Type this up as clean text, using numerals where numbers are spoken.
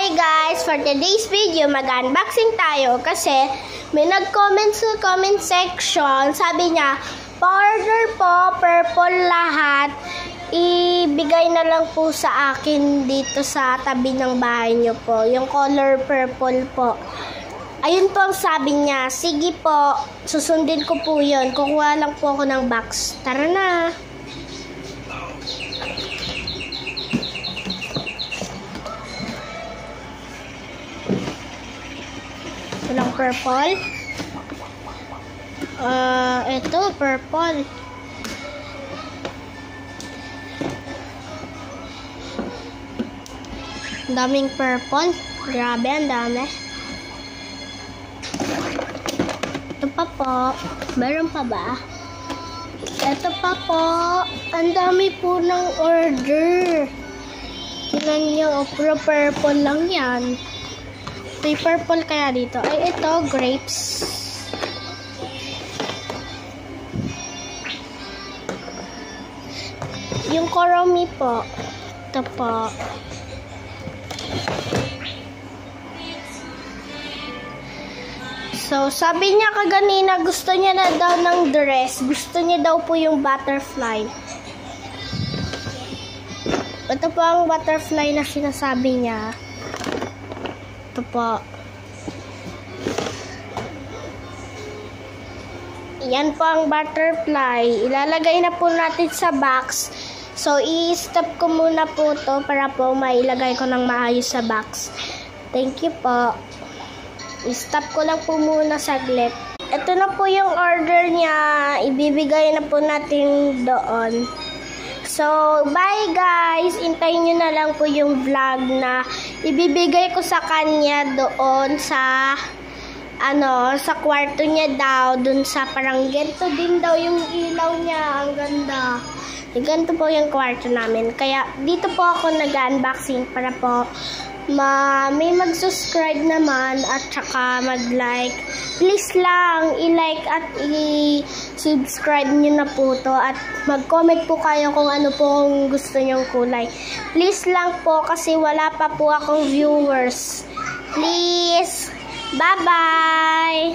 Hi guys! For today's video, mag-unboxing tayo kasi may nag-comment sa comment section. Sabi niya, pa-order po, purple lahat. Ibigay na lang po sa akin dito sa tabi ng bahay niyo po. Yung color purple po. Ayun po ang sabi niya. Sige po, susundin ko po yun. Kukuha lang po ako ng box. Tara na! Walang purple. Ito, purple. Daming purple. Grabe, ang dami. Ito pa po. Meron pa ba? Ito pa po. Ang dami po ng order. Tingnan nyo, purple lang yan. May purple kaya dito. Ay, ito, grapes. Yung koromi po. Ito po. So, sabi niya kaganina, gusto niya na daw ng dress. Gusto niya daw po yung butterfly. Ito po ang butterfly na sinasabi niya. Ito po. Yan po ang butterfly. Ilalagay na po natin sa box. So, i-stop ko muna po to para po mailagay ko ng maayos sa box. Thank you po. I-stop ko lang po muna saglit. Ito na po yung order niya. Ibibigay na po natin doon. So, bye guys! Hintayin nyo na lang po yung vlog na ibibigay ko sa kanya doon sa sa kwarto niya daw, doon sa parang ganito din daw yung ilaw niya. Ang ganda. Ganito po yung kwarto namin. Kaya dito po ako nag-unboxing para po may mag-subscribe naman at saka mag-like. Please lang, i-like at i-subscribe nyo na po to at mag-comment po kayo kung ano po ang gusto nyong kulay. Please lang po kasi wala pa po akong viewers. Please! Bye-bye!